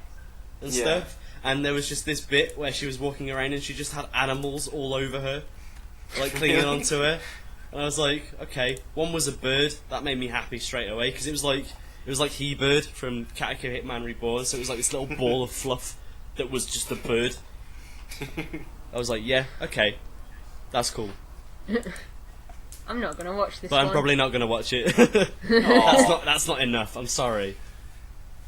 and Yeah. stuff. And there was just this bit where she was walking around and she just had animals all over her, like clinging onto her. And I was like, okay, one was a bird. That made me happy straight away because it was like It was like He-Bird from Katakyo Hitman Reborn, so it was like this little ball of fluff that was just a bird. I was like, yeah, okay, that's cool. I'm not gonna watch this But one. I'm probably not going to watch it. That's not enough, I'm sorry.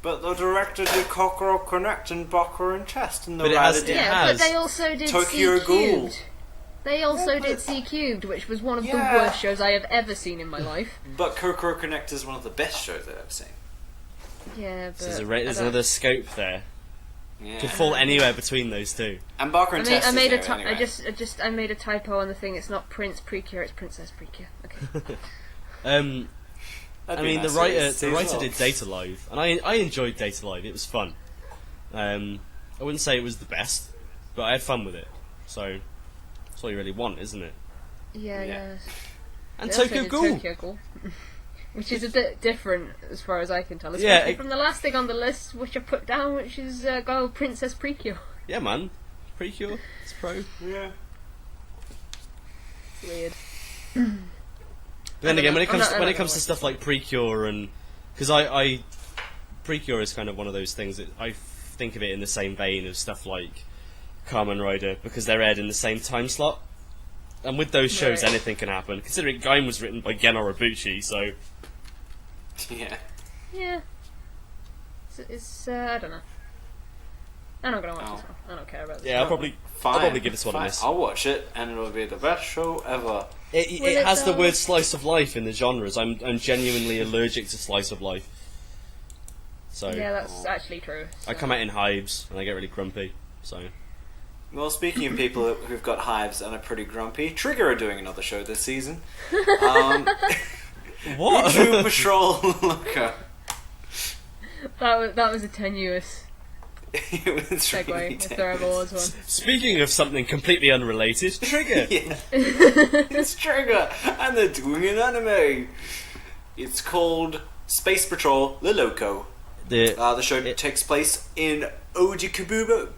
But the director did Kokoro Connect and Bakura and Chest, and the But it writer has- did... Yeah, but they also did Tokyo C Ghoul. Cubed. They also did C Cubed, which was one of the Yeah. worst shows I have ever seen in my life. But Kokoro Connect is one of the best shows I've ever seen. Yeah, but So there's, I there's don't- another scope there. Yeah. Could fall anywhere between those two. And Bakura and Chest I made is a there anyway. I made a typo on the thing. It's not Prince Precure, it's Princess Precure. Okay. That'd I be a mean, nice the writer series to see as well. did Data Live, and I enjoyed Data Live. It was fun. I wouldn't say it was the best, but I had fun with it. So that's all you really want, isn't it? Yeah, Yeah. yeah. And They also Tokyo did Ghoul. Tokyo Ghoul. Which is a bit different as far as I can tell. Yeah, Especially from the last thing on the list, which I put down, which is Princess Precure. Yeah, man. Precure. It's pro. Yeah. It's weird. But then again, when it comes I'm not to gonna stuff like Precure and because I Precure is kind of one of those things that I think of it in the same vein as stuff like Kamen Rider because they're aired in the same time slot. And with those shows, Right. anything can happen. Considering Gaim was written by Gen Orobuchi, so Yeah. Yeah. It's I don't know. I'm not gonna watch Oh. this one. I don't care about this. yeah, I'll probably give this one a Fine. miss. I'll watch it, and it'll be the best show ever. It Will it has the though? word slice of life in the genres. I'm genuinely allergic to slice of life. So Yeah, that's actually true. I come out in hives and I get really grumpy. So Well, speaking of people who've got hives and are pretty grumpy, Trigger are doing another show this season. what? Uchuu Patrol Luluco. That was a tenuous It was segue, really if there ever was one. Speaking of something completely unrelated, Trigger. Yeah. It's Trigger, and they're doing an anime. It's called Space Patrol Luluco. The show takes place in Ojikubo,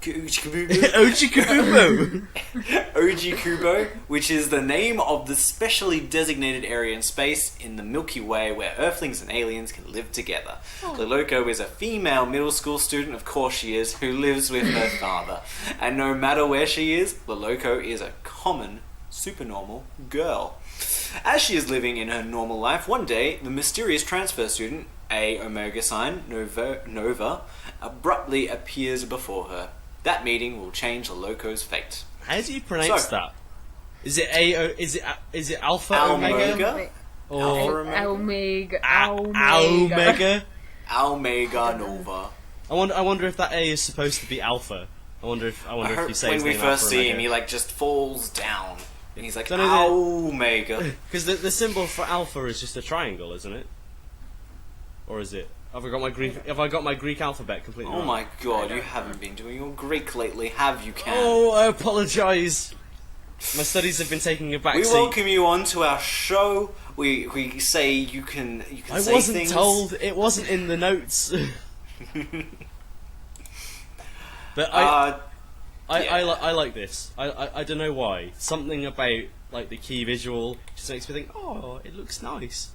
Ojikubo, which is the name of the specially designated area in space in the Milky Way where Earthlings and aliens can live together. Luluco is a female middle school student, of course she is, who lives with her father. And no matter where she is, Luluco is a common, supernormal girl. As she is living in her normal life, one day, the mysterious transfer student, a Omega sign, Nova, abruptly appears before her. That meeting will change Luluco's fate. How do you pronounce So- that? Is it is it Alpha Omega? Omega? Or Omega. Omega? Omega Nova. I wonder if that A is supposed to be Alpha. I wonder if you say When his we name first Alpha see him, Omega. he like just falls down. And he's like, Don't know Omega. Because the symbol for Alpha is just a triangle, isn't it? Or is it? Have I got my Greek alphabet completely Oh wrong? my god, you haven't been doing your Greek lately, have you, Cam? Oh, I apologise. My studies have been taking a We backseat. welcome you on to our show. We say you can I say wasn't things. told. It wasn't in the notes. But Yeah. I like this. I don't know why. Something about like the key visual just makes me think, oh, it looks nice.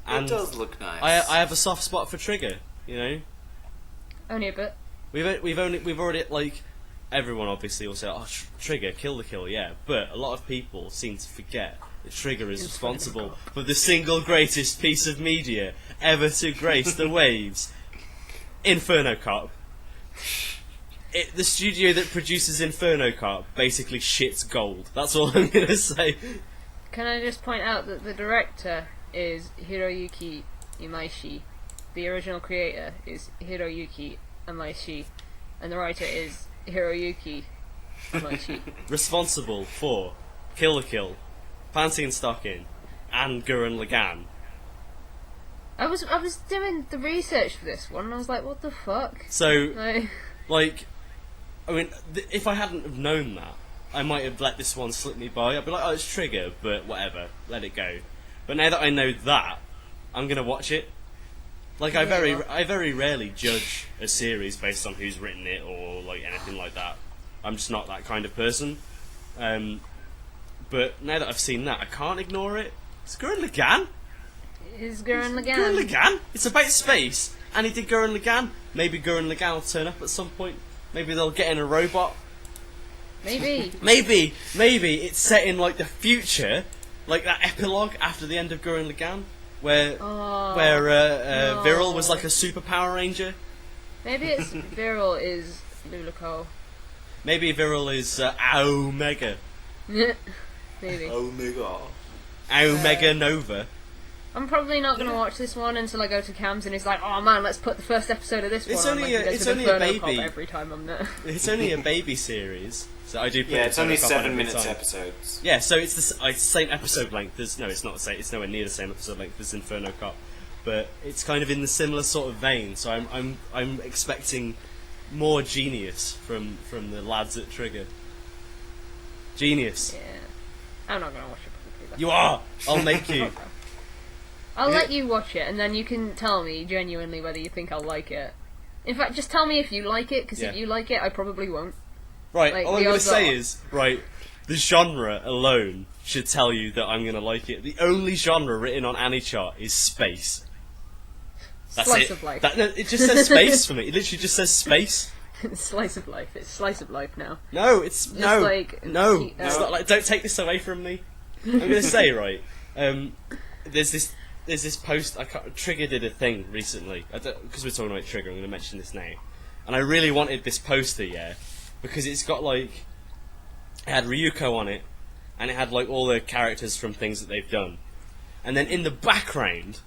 And it does look nice. I have a soft spot for Trigger. You know, Only a bit. we've already like everyone obviously will say, oh, Trigger, kill the kill, yeah. But a lot of people seem to forget that Trigger is responsible for the single greatest piece of media ever to grace the waves, Inferno Cop. The studio that produces Inferno Cop basically shits gold. That's all I'm gonna say. Can I just point out that the director is Hiroyuki Imaishi, the original creator is Hiroyuki Imaishi, and the writer is Hiroyuki Imaishi. Responsible for Kill la Kill, Panty and Stocking, and Gurren Lagann. I was doing the research for this one, and I was like, what the fuck? So, Like, I mean, if I hadn't have known that, I might have let this one slip me by. I'd be like, oh, it's Trigger, but whatever, let it go. But now that I know that, I'm gonna watch it. Like, I very rarely judge a series based on who's written it or like anything like that. I'm just not that kind of person. But now that I've seen that, I can't ignore it. It's Gurren Lagann. is Gurren Lagann. Gurren Lagann? It's about space, and he did Gurren Lagann. Maybe Gurren Lagann will turn up at some point. Maybe they'll get in a robot. Maybe. Maybe it's set in like the future, like that epilogue after the end of Gurren Lagann, where Viral was like a super Power Ranger. Maybe it's Viral is Luluco. Maybe Viral is Omega. Maybe. Omega. Omega Nova. I'm probably not going to watch this one until I go to Cam's and he's like, oh man, let's put the first episode of this It's one only on. Like, it's only a baby. Every time I'm there. It's only a baby series, so I do. Put Yeah, it's only Phonocop on 7 every minutes time. episodes. Yeah, so it's the same episode length. No, it's not the same. It's nowhere near the same episode length as Inferno Cop, but it's kind of in the similar sort of vein. So I'm expecting more genius from the lads at Trigger. Genius. Yeah. I'm not going to watch it probably. Though. You are. I'll make you. I'll let you watch it, and then you can tell me genuinely whether you think I'll like it. In fact, just tell me if you like it, because if you like it, I probably won't. Right, Like, all I'm the going to odds say are- is, right, the genre alone should tell you that I'm going to like it. The only genre written on AniChart is space. That's Slice it. of life. No, it just says space for me. It literally just says space. Slice of life. It's slice of life now. No, it's Just no, like- no. he- It's not like. Don't take this away from me. I'm going to say right. There's this post. Trigger did a thing recently because we're talking about Trigger. I'm going to mention this now, and I really wanted this poster, because it's got like it had Ryuko on it, and it had like all the characters from things that they've done, and then in the background,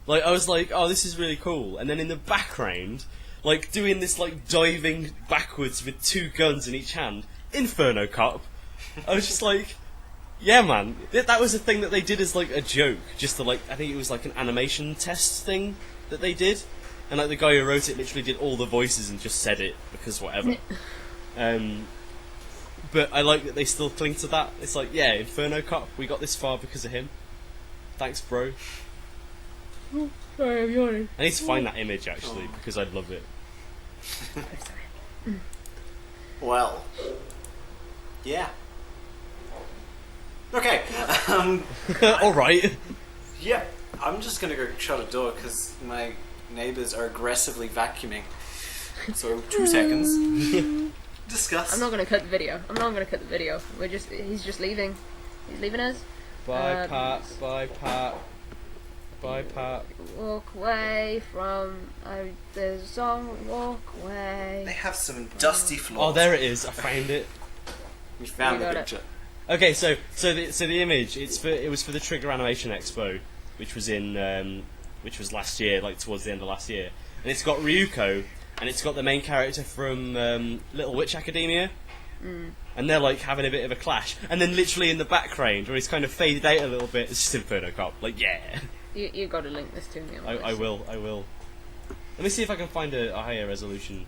like I was like, oh, this is really cool, and then in the background, like doing this like diving backwards with 2 guns in each hand, Inferno Cop. I was just like, yeah, man, that was a thing that they did as like a joke, just to like, I think it was like an animation test thing that they did, and like the guy who wrote it literally did all the voices and just said it because whatever. But I like that they still cling to that. It's like, yeah, Inferno Cop, we got this far because of him. Thanks, bro. Sorry, I'm yawning. I need to find that image actually because I'd love it. Well. Yeah. Okay. All right. Yeah. I'm just gonna go shut a door because my neighbours are aggressively vacuuming. So 2 seconds. Discuss. I'm not going to cut the video. He's just leaving. He's leaving us. Bye, Pat. Bye, Pat. Bye, Pat. Walk away from the song. Walk away. They have some dusty floors. Oh, there it is. I found it. We found You the got it. picture. Okay, so the image it was for the Trigger Animation Expo, which was last year, like towards the end of last year, and it's got Ryuko, and it's got the main character from Little Witch Academia, and they're like having a bit of a clash, and then literally in the background, where he's kind of faded out a little bit, it's just Inferno Cop. Like, yeah, You got to link this to me. I will. Let me see if I can find a higher resolution.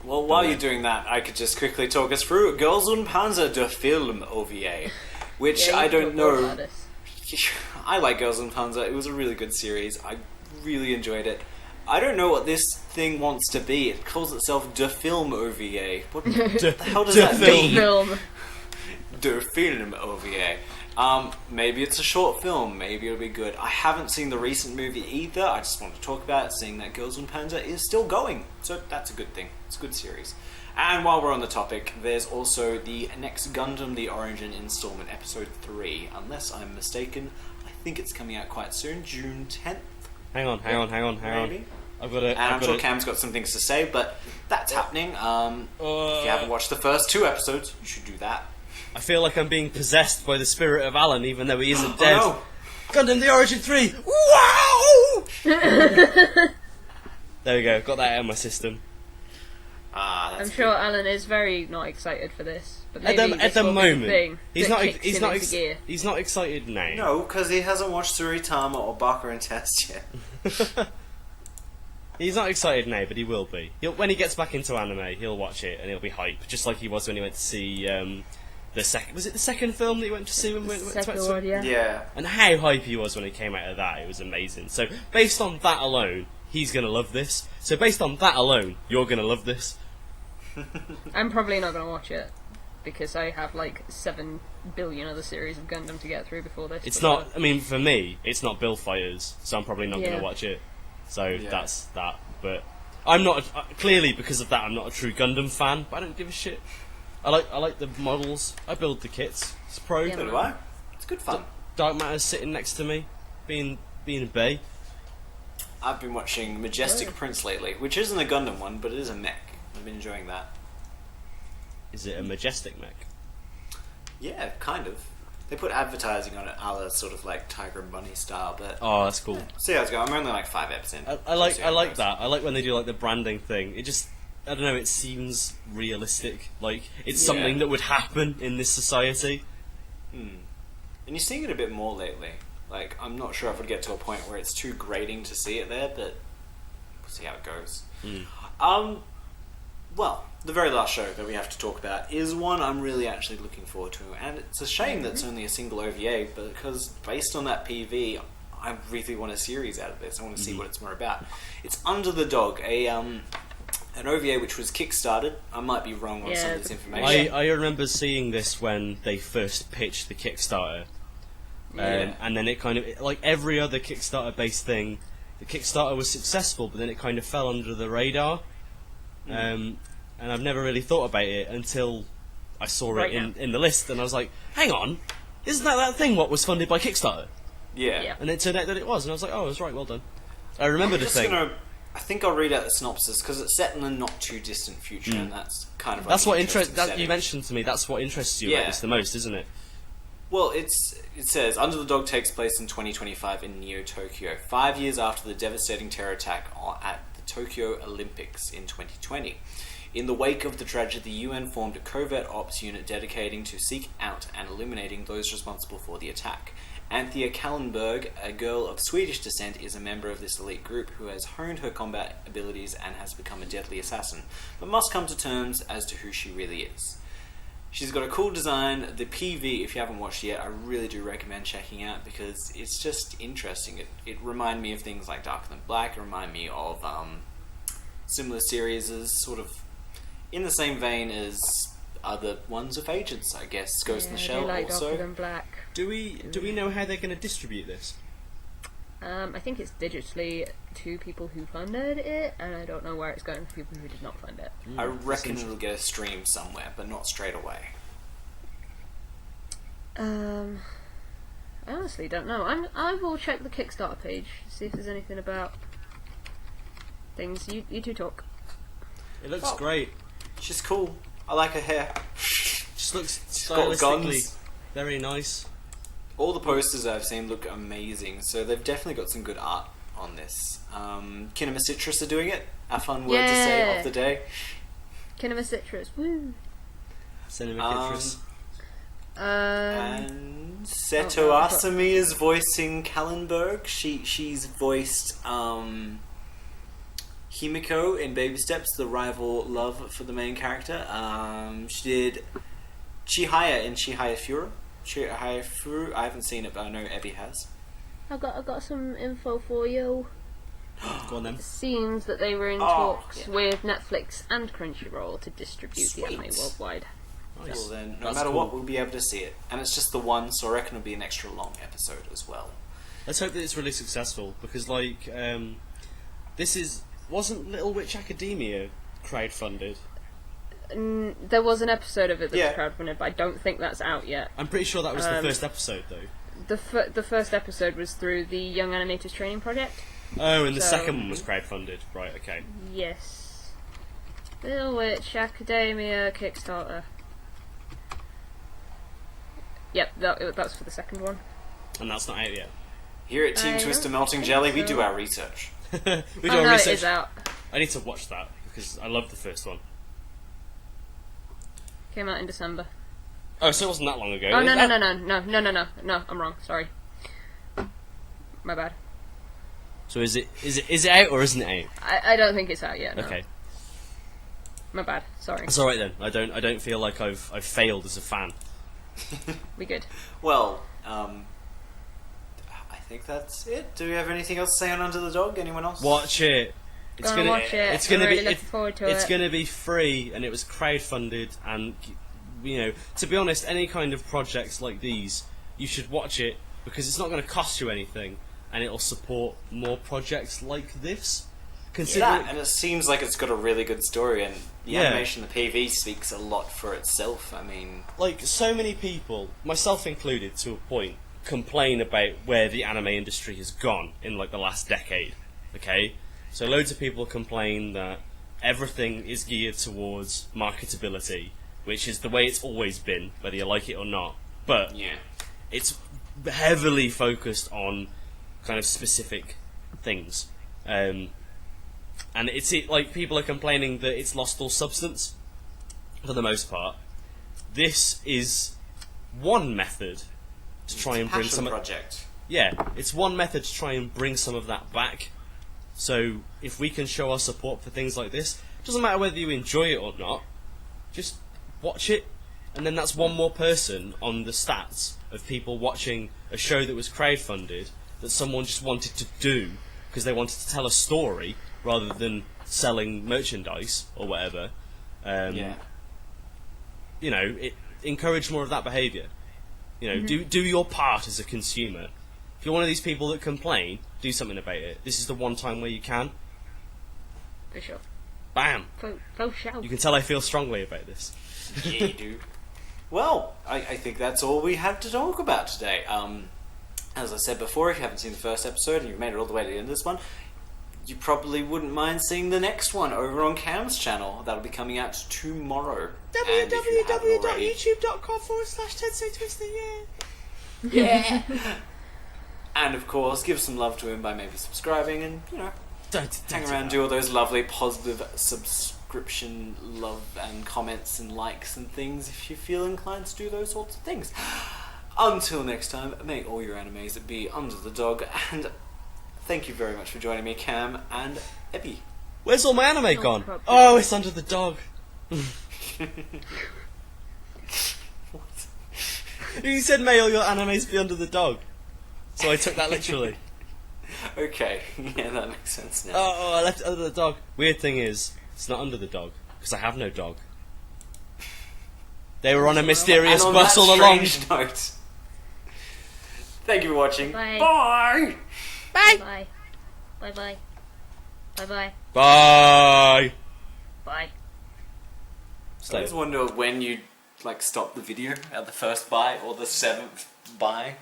Well, while you're doing that, I could just quickly talk us through Girls und Panzer, the film OVA, which Yeah, I you don't talk more know. about this. I like Girls und Panzer. It was a really good series. I really enjoyed it. I don't know what this thing wants to be. It calls itself the film OVA. What the hell does that mean? Film. The film OVA. Maybe it's a short film. Maybe it'll be good. I haven't seen the recent movie either. I just want to talk about it, seeing that Girls und Panzer is still going. So that's a good thing. It's a good series. And while we're on the topic, there's also the next Gundam The Origin installment, episode 3. Unless I'm mistaken, I think it's coming out quite soon, June 10th. Hang on. Maybe. I've got to. And I'm sure Cam's got some things to say, but that's happening. If you haven't watched the first 2 episodes, you should do that. I feel like I'm being possessed by the spirit of Alain, even though he isn't dead. Oh, Gundam The Origin 3! Wow! There we go, got that out of my system. that's I'm sure Alan is very not excited for this. But At maybe the this will be the moment, thing he's that not. kicks He's him not. into gear. He's not excited now. No, because he hasn't watched Suritama or Baka and Test yet. He's not excited now, but he will be. When he gets back into anime, he'll watch it and he'll be hyped, just like he was when he went to see the second. Was it the second film that he went to see when we went to Second one, yeah. Yeah. And how hype he was when he came out of that, it was amazing. So based on that alone, he's gonna love this. So based on that alone, you're gonna love this. I'm probably not going to watch it. because I have like 7 billion other series of Gundam to get through before this. It's not. I mean, for me, it's not Build Fighters, so I'm probably not going Yeah. to watch it. So that's that. But I'm not clearly because of that. I'm not a true Gundam fan. But I don't give a shit. I like the models. I build the kits. It's pro. Yeah, So do I. It's good fun. Dark Matter's sitting next to me, being a bae. I've been watching Majestic Prince lately, which isn't a Gundam one, but it is a mech. I've been enjoying that. Is it a majestic mech? Yeah, kind of. They put advertising on it, a la sort of like Tiger and Bunny style, but Oh, that's cool. see how it's going. I'm only like 5 eps in. I like See how it goes. that. I like when they do like the branding thing. It just I don't know. It seems realistic. Like it's Yeah. something that would happen in this society. And you're seeing it a bit more lately. Like, I'm not sure if it would get to a point where it's too grating to see it there, but we'll see how it goes. Well, the very last show that we have to talk about is one I'm really actually looking forward to, and it's a shame that it's only a single OVA, because based on that PV, I really want a series out of this. I want to see what it's more about. It's Under the Dog, an OVA which was kickstarted. I might be wrong on some of this information. I remember seeing this when they first pitched the Kickstarter, and then it kind of like every other Kickstarter-based thing. The Kickstarter was successful, but then it kind of fell under the radar. And I've never really thought about it until I saw it in the list, and I was like, hang on, isn't that thing what was funded by Kickstarter? Yeah. And it turned out that it was, and I was like, oh, I was right, well done. I remember the thing. I think I'll read out the synopsis, because it's set in a not too distant future, and that's kind of like That's an what interesting that setting. you mentioned to me. That's what interests you about this the most, isn't it? Well, it says, Under the Dog takes place in 2025 in Neo-Tokyo, 5 years after the devastating terror attack at the Tokyo Olympics in 2020. In the wake of the tragedy, the UN formed a covert ops unit dedicating to seek out and eliminating those responsible for the attack. Anthea Kallenberg, a girl of Swedish descent, is a member of this elite group who has honed her combat abilities and has become a deadly assassin, but must come to terms as to who she really is. She's got a cool design. The PV, if you haven't watched it yet, I really do recommend checking out, because it's just interesting. It reminded me of things like Darker Than Black. It reminded me of similar series, as sort of in the same vein as other ones of Agents, I guess. Ghost in the Shell I do like also. Darker Than Black. Do we know how they're going to distribute this? I think it's digitally to people who funded it, and I don't know where it's going for people who did not fund it. I reckon it'll get a stream somewhere, but not straight away. I honestly don't know. I will check the Kickstarter page, see if there's anything about things. You two talk. It looks great. She's cool. I like her hair. Just looks got stylistically guns. very nice. All the posters I've seen look amazing, so they've definitely got some good art on this. Kinema Citrus are doing it. A fun word to say of the day. Kinema Citrus, woo! Cinema Citrus. And Seto Asami is voicing Kallenberg. She's voiced Himiko in Baby Steps, the rival love for the main character. She did Chihaya in Chihaya Furu. Chihaya Furu. I haven't seen it, but I know Ebby has. I got some info for you. Go on then. It seems that they were in talks with Netflix and Crunchyroll to distribute the anime worldwide. Nice. Well then, no That's matter cool. what, we'll be able to see it. And it's just the one, so I reckon it'll be an extra long episode as well. Let's hope that it's really successful, because wasn't Little Witch Academia crowdfunded? There was an episode of it that was Yeah. crowdfunded, but I don't think that's out yet. I'm pretty sure that was the first episode, though. The first episode was through the Young Animators Training Project. Oh, and the So- second one was crowdfunded. Right, okay. Yes. Little Witch Academia Kickstarter. Yep, that was for the second one. And that's not out yet. Here at Team I Twister don't Melting think Jelly, we so. do our research. We do Oh our no, research. it is out. I need to watch that, because I love the first one. Came out in December. Oh, so it wasn't that long ago. Oh no, That- no, I'm wrong. Sorry. My bad. So is it out or isn't it out? I don't think it's out yet. No. Okay. My bad. Sorry. It's alright then. I don't feel like I've failed as a fan. We good. Well, I think that's it. Do we have anything else to say on Under the Dog? Anyone else? Watch it. Go and watch it. It's gonna I'm be really looking forward to it's it. gonna be free, and it was crowdfunded, and to be honest, any kind of projects like these, you should watch it because it's not going to cost you anything, and it'll support more projects like this. Yeah, and it seems like it's got a really good story, and the Yeah. animation, the PV speaks a lot for itself. I mean, Like, so many people, myself included to a point, complain about where the anime industry has gone in like the last decade. Okay? So loads of people complain that everything is geared towards marketability, which is the way it's always been, whether you like it or not. But yeah. it's heavily focused on kind of specific things. And like people are complaining that it's lost all substance for the most part. This is one method to try and bring some project. Yeah, it's one method to try and bring some of that back. So if we can show our support for things like this, it doesn't matter whether you enjoy it or not, just watch it, and then that's one more person on the stats of people watching a show that was crowdfunded that someone just wanted to do because they wanted to tell a story rather than selling merchandise or whatever. Encourage more of that behaviour. Do your part as a consumer. If you're one of these people that complain, do something about it. This is the one time where you can. For sure. Bam! Faux shout. You can tell I feel strongly about this. Yeah, you do. Well, I think that's all we have to talk about today. As I said before, if you haven't seen the first episode and you've made it all the way to the end of this one, you probably wouldn't mind seeing the next one over on Cam's channel. That'll be coming out tomorrow. www.youtube.com/TenseiTwister, Yeah! And of course, give some love to him by maybe subscribing and, hang around and do all those lovely positive subscription love and comments and likes and things if you feel inclined to do those sorts of things. Until next time, may all your animes be under the dog, and thank you very much for joining me, Cam and Ebby. Where's all my anime gone? problem. Oh, it's under the dog. You said may all your animes be under the dog. So I took that literally. Okay, yeah, that makes sense now. Oh, I left it under the dog. Weird thing is, it's not under the dog, because I have no dog. They were on a mysterious And on bus that all along. strange note, thank you for watching. Bye. Bye! Bye. Bye. Bye. Bye. Bye. Bye. Bye! Bye. I Stay. always wonder when you stop the video at the first bye or the 7th bye.